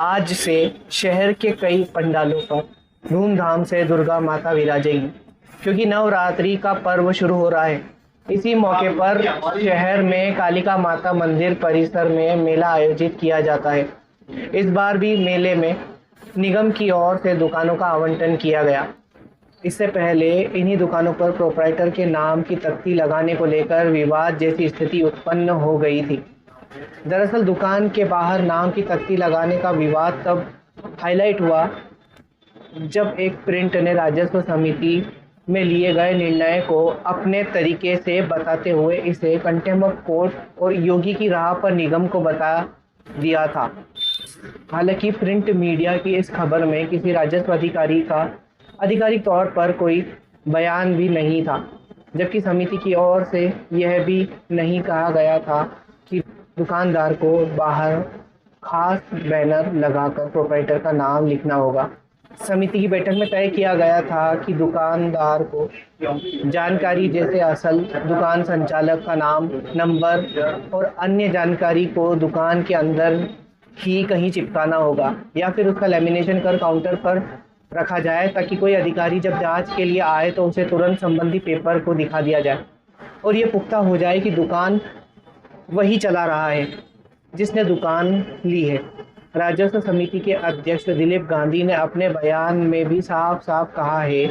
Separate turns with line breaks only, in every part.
आज से शहर के कई पंडालों पर धूमधाम से दुर्गा माता विराजेगी, क्योंकि नवरात्रि का पर्व शुरू हो रहा है। इसी मौके पर शहर में कालिका माता मंदिर परिसर में मेला आयोजित किया जाता है। इस बार भी मेले में निगम की ओर से दुकानों का आवंटन किया गया। इससे पहले इन्हीं दुकानों पर प्रोप्राइटर के नाम की तख्ती लगाने को लेकर विवाद जैसी स्थिति उत्पन्न हो गई थी। दरअसल दुकान के बाहर नाम की तख्ती लगाने का विवाद तब हाईलाइट हुआ जब एक प्रिंट ने राजस्व समिति में लिए गए निर्णय को अपने तरीके से बताते हुए इसे कंटेम्प्ट ऑफ कोर्ट और योगी की राह पर निगम को बता दिया था। हालांकि प्रिंट मीडिया की इस खबर में किसी राजस्व अधिकारी का आधिकारिक तौर पर कोई बयान भी नहीं था, जबकि समिति की ओर से यह भी नहीं कहा गया था कि दुकानदार को बाहर खास बैनर लगाकर प्रोप्राइटर का नाम लिखना होगा। समिति की बैठक में तय किया गया था कि दुकानदार को जानकारी जैसे असल दुकान संचालक का नाम, नंबर और अन्य जानकारी को दुकान के अंदर ही कहीं चिपकाना होगा या फिर उसका लेमिनेशन कर काउंटर पर रखा जाए, ताकि कोई अधिकारी जब जांच के लिए आए तो उसे तुरंत संबंधी पेपर को दिखा दिया जाए और ये पुख्ता हो जाए कि दुकान वही चला रहा है जिसने दुकान ली है। राजस्व समिति के अध्यक्ष दिलीप गांधी ने अपने बयान में भी साफ साफ कहा है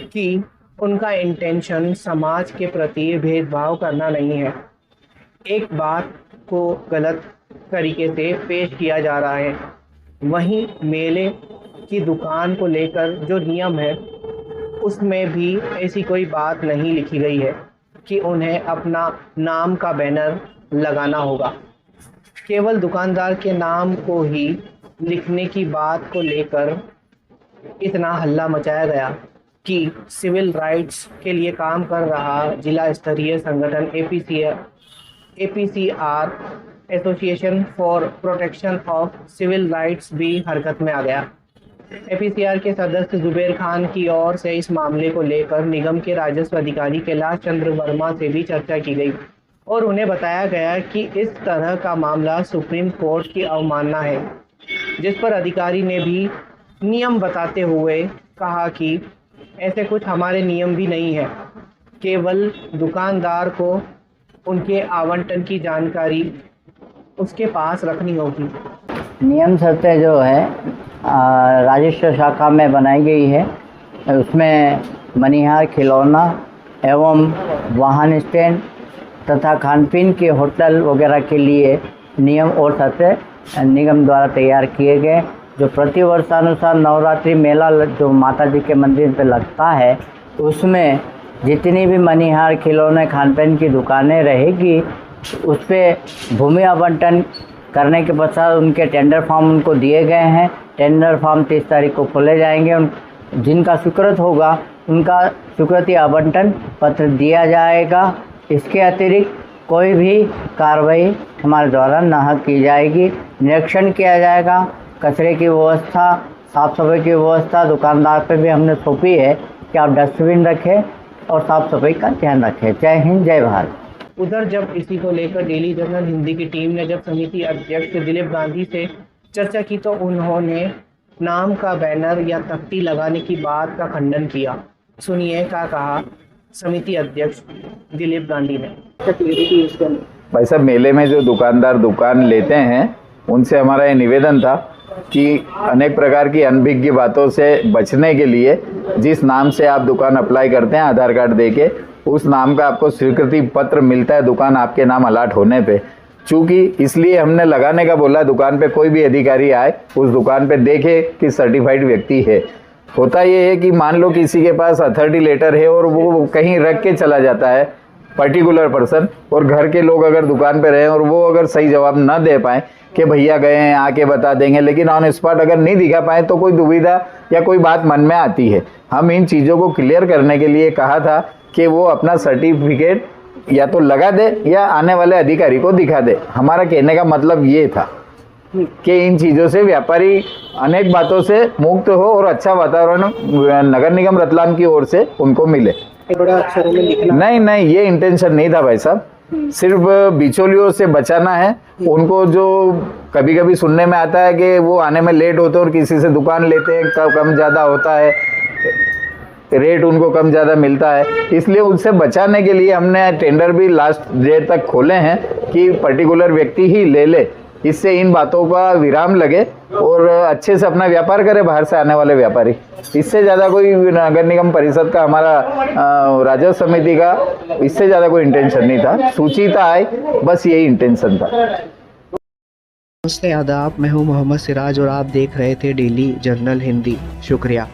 कि उनका इंटेंशन समाज के प्रति भेदभाव करना नहीं है। एक बात को गलत तरीके से पेश किया जा रहा है। वहीं मेले की दुकान को लेकर जो नियम है उसमें भी ऐसी कोई बात नहीं लिखी गई है कि उन्हें अपना नाम का बैनर लगाना होगा। केवल दुकानदार के नाम को ही लिखने की बात को लेकर इतना हल्ला मचाया गया कि सिविल राइट्स के लिए काम कर रहा जिला स्तरीय संगठन APCR association for protection of civil rights भी हरकत में आ गया। APCR के सदस्य जुबेर खान की ओर से इस मामले को लेकर निगम के राजस्व अधिकारी कैलाश चंद्र वर्मा से भी चर्चा की गई और उन्हें बताया गया कि इस तरह का मामला सुप्रीम कोर्ट की अवमानना है, जिस पर अधिकारी ने भी नियम बताते हुए कहा कि ऐसे कुछ हमारे नियम भी नहीं है, केवल दुकानदार को उनके आवंटन की जानकारी उसके पास रखनी होगी।
नियम शर्तें जो है राजस्व शाखा में बनाई गई है, उसमें मनिहार, खिलौना एवं वाहन स्टैंड तथा खान पीन के होटल वगैरह के लिए नियम और शर्तें निगम द्वारा तैयार किए गए, जो प्रतिवर्षानुसार नवरात्रि मेला जो माता जी के मंदिर पे लगता है उसमें जितनी भी मनिहार, खिलौने, खान पीन की दुकानें रहेगी उस पर भूमि आवंटन करने के पश्चात उनके टेंडर फॉर्म उनको दिए गए हैं। टेंडर फॉर्म 30 तारीख को खोले जाएंगे। जिनका स्वीकृत होगा उनका स्वीकृति आवंटन पत्र दिया जाएगा। इसके अतिरिक्त कोई भी कार्रवाई हमारे द्वारा न की जाएगी। निरीक्षण किया जाएगा। कचरे की व्यवस्था, साफ़ सफाई की व्यवस्था दुकानदार पे भी हमने सौंपी है कि आप डस्टबिन रखें और साफ़ सफाई का ध्यान रखें। जय हिंद, जय भारत।
उधर जब इसी को लेकर डेली जर्नल हिंदी की टीम ने जब समिति अध्यक्ष दिलीप गांधी से चर्चा की तो उन्होंने नाम का बैनर या तख्ती लगाने की बात का खंडन किया। सुनिए क्या कहा समिति अध्यक्ष दिलीप गांधी ने।
भाई साहब, मेले में जो दुकानदार दुकान लेते हैं उनसे हमारा ये निवेदन था कि अनेक प्रकार की अनभिज्ञ बातों से बचने के लिए जिस नाम से आप दुकान अप्लाई करते हैं आधार कार्ड देके उस नाम का आपको स्वीकृति पत्र मिलता है दुकान आपके नाम अलाट होने पे। चूँकि इसलिए हमने लगाने का बोला, दुकान पे कोई भी अधिकारी आए उस दुकान पे देखे कि सर्टिफाइड व्यक्ति है। होता ये है कि मान लो किसी के पास अथॉरिटी लेटर है और वो कहीं रख के चला जाता है पर्टिकुलर पर्सन, और घर के लोग अगर दुकान पे रहें और वो अगर सही जवाब न दे पाए कि भैया गए हैं आके बता देंगे, लेकिन ऑन स्पॉट अगर नहीं दिखा पाए तो कोई दुविधा या कोई बात मन में आती है। हम इन चीज़ों को क्लियर करने के लिए कहा था कि वो अपना सर्टिफिकेट या तो लगा दे या आने वाले अधिकारी को दिखा दे। हमारा कहने का मतलब ये था कि इन चीज़ों से व्यापारी अनेक बातों से मुक्त हो और अच्छा वातावरण नगर निगम रतलाम की ओर से उनको मिले।
बड़ा अक्षरों में लिखना
नहीं, ये इंटेंशन नहीं था भाई साहब। सिर्फ बिचौलियों से बचाना है, उनको जो कभी कभी सुनने में आता है कि वो आने में लेट होते हैं और किसी से दुकान लेते हैं, कम ज़्यादा होता है, रेट उनको कम ज़्यादा मिलता है। इसलिए उनसे बचाने के लिए हमने टेंडर भी लास्ट डेट तक खोले हैं कि पर्टिकुलर व्यक्ति ही ले ले। इससे इन बातों का विराम लगे और अच्छे से अपना व्यापार करे बाहर से आने वाले व्यापारी। इससे ज़्यादा कोई नगर निगम परिषद का, हमारा राजस्व समिति का इससे ज़्यादा कोई इंटेंशन नहीं था। सूचिता आई, बस यही इंटेंशन था।
नमस्ते, आदाब। मैं हूं मोहम्मद सिराज और आप देख रहे थे डेली जर्नल हिंदी। शुक्रिया।